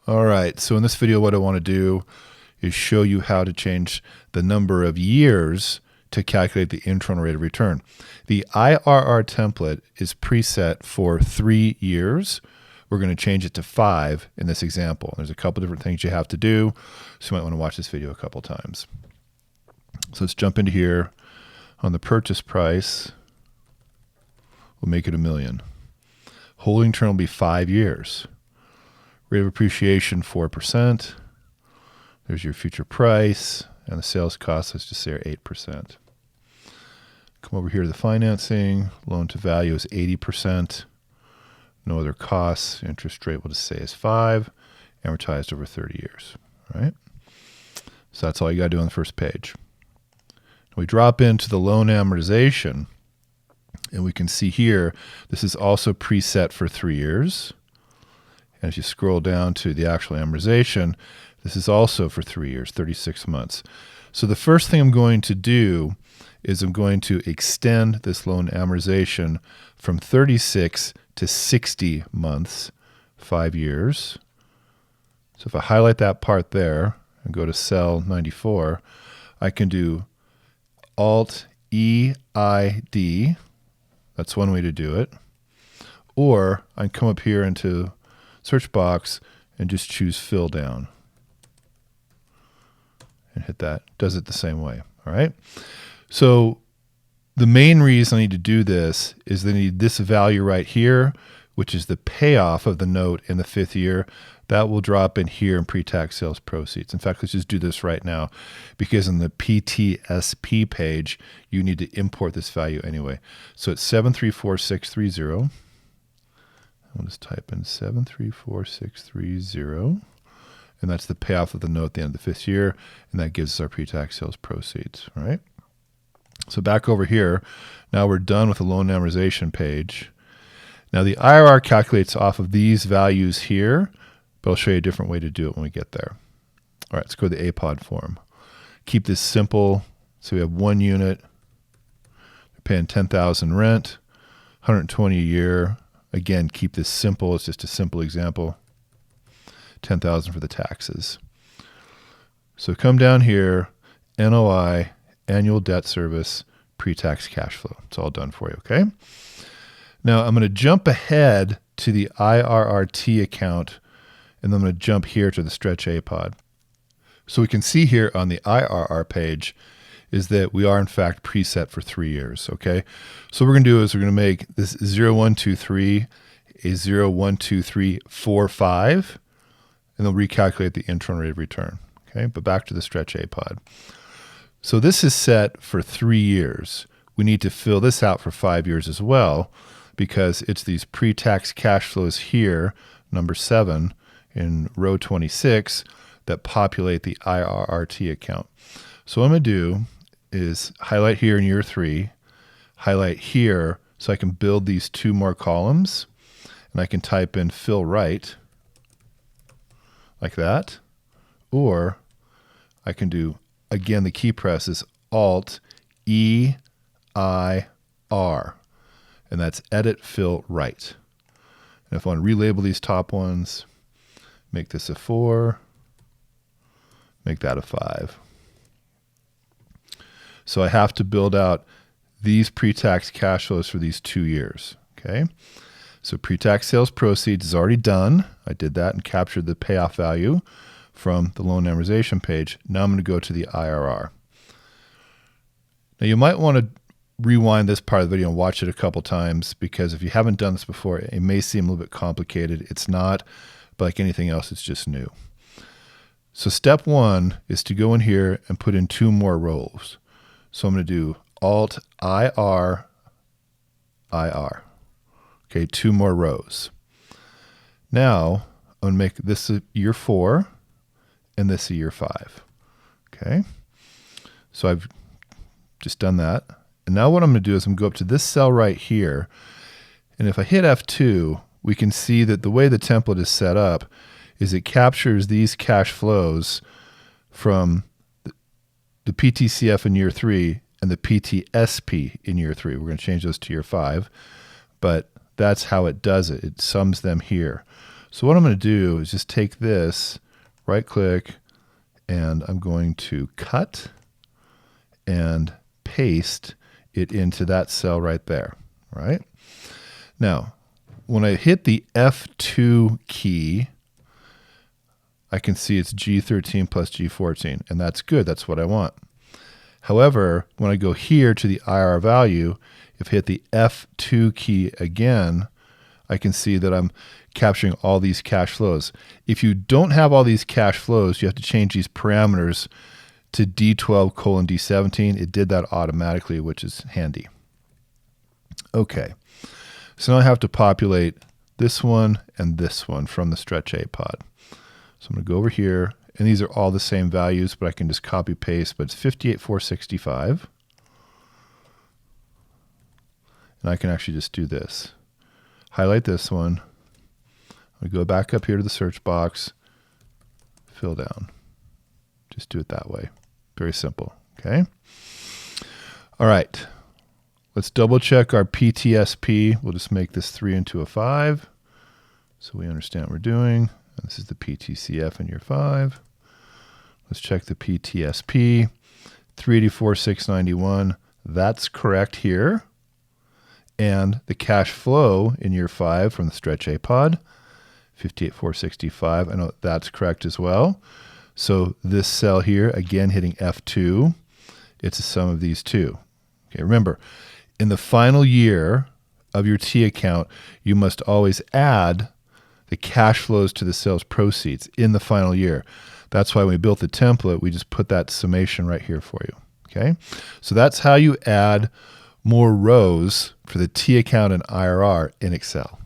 All right, so in this video, what I want to do is show you how to change the number of years to calculate the internal rate of return. The IRR template is preset for 3 years. We're going to change it to 5 in this example. There's a couple different things you have to do, so you might want to watch this video a couple times. So let's jump into here. On the purchase price, we'll make it $1 million. Holding term will be 5 years. Rate of appreciation, 4%. There's your future price, and the sales cost, let's just say, are 8%. Come over here to the financing. Loan to value is 80%. No other costs. Interest rate, we'll just say, is 5, amortized over 30 years. All right? So that's all you got to do on the first page. We drop into the loan amortization, and we can see here, this is also preset for 3 years. And if you scroll down to the actual amortization, this is also for 3 years, 36 months. So the first thing I'm going to do is I'm going to extend this loan amortization from 36 to 60 months, 5 years. So if I highlight that part there and go to cell 94, I can do Alt EID. That's one way to do it. Or I can come up here into search box and just choose fill down and hit that. Does it the same way. All right. So the main reason I need to do this is they need this value right here, which is the payoff of the note in the 5th year. That will drop in here in pre-tax sales proceeds. In fact, let's just do this right now, because in the PTSP page, you need to import this value anyway. So it's 734630. I'll just type in 734630, and that's the payoff of the note at the end of the 5th year, and that gives us our pre-tax sales proceeds. All right. So back over here, now we're done with the loan amortization page. Now the IRR calculates off of these values here, but I'll show you a different way to do it when we get there. All right, let's go to the APOD form. Keep this simple. So we have 1 unit. They're paying $10,000 rent, $120 a year. Again, keep this simple. It's just a simple example. $10,000 for the taxes. So come down here, NOI, annual debt service, pre-tax cash flow. It's all done for you, okay? Now I'm going to jump ahead to the IRRT account, and then I'm going to jump here to the stretch APOD. So we can see here on the IRR page is that we are in fact preset for 3 years, okay? So what we're going to do is we're going to make this 0123 a 0.12345, and then recalculate the internal rate of return, okay? But back to the stretch APOD. So this is set for 3 years. We need to fill this out for 5 years as well, because it's these pre-tax cash flows here, number 7 in row 26, that populate the IRRT account. So what I'm going to do is highlight here in year 3, highlight here so I can build these 2 more columns, and I can type in fill right like that, or I can do, again, the key press is Alt EIR, and that's edit fill right. And if I want to relabel these top ones, make this a 4, make that a 5. So I have to build out these pre-tax cash flows for these 2 years, okay? So pre-tax sales proceeds is already done. I did that and captured the payoff value from the loan amortization page. Now I'm going to go to the IRR. Now you might want to rewind this part of the video and watch it a couple times, because if you haven't done this before, it may seem a little bit complicated. It's not, but like anything else, it's just new. So step 1 is to go in here and put in 2 more rows. So I'm going to do Alt IR, IR. Okay, 2 more rows. Now I'm going to make this a year 4 and this a year 5. Okay, so I've just done that. And now what I'm going to do is I'm going to go up to this cell right here. And if I hit F2, we can see that the way the template is set up is it captures these cash flows from the PTCF in year 3 and the PTSP in year 3. We're going to change those to year 5, but that's how it does it. It sums them here. So what I'm going to do is just take this, right click, and I'm going to cut and paste it into that cell right there, right? Now, when I hit the F2 key, I can see it's G13 plus G14, and that's good. That's what I want. However, when I go here to the IRR value, if I hit the F2 key again, I can see that I'm capturing all these cash flows. If you don't have all these cash flows, you have to change these parameters to D12:D17. It did that automatically, which is handy. Okay, so now I have to populate this one and this one from the stretch A pod. So I'm going to go over here, and these are all the same values, but I can just copy paste, but it's 58,465. And I can actually just do this. Highlight this one. I'm going to go back up here to the search box, fill down. Just do it that way. Very simple, okay? All right, let's double check our PTSP. We'll just make this 3 into a 5 so we understand what we're doing. And this is the PTCF in year 5. Let's check the PTSP, 384,691. That's correct here. And the cash flow in year 5 from the stretch A pod, 58,465. I know that's correct as well. So this cell here, again, hitting F2, it's a sum of these two. Okay, remember, in the final year of your T account, you must always add the cash flows to the sales proceeds in the final year. That's why when we built the template, we just put that summation right here for you. Okay, so that's how you add more rows for the T account and IRR in Excel.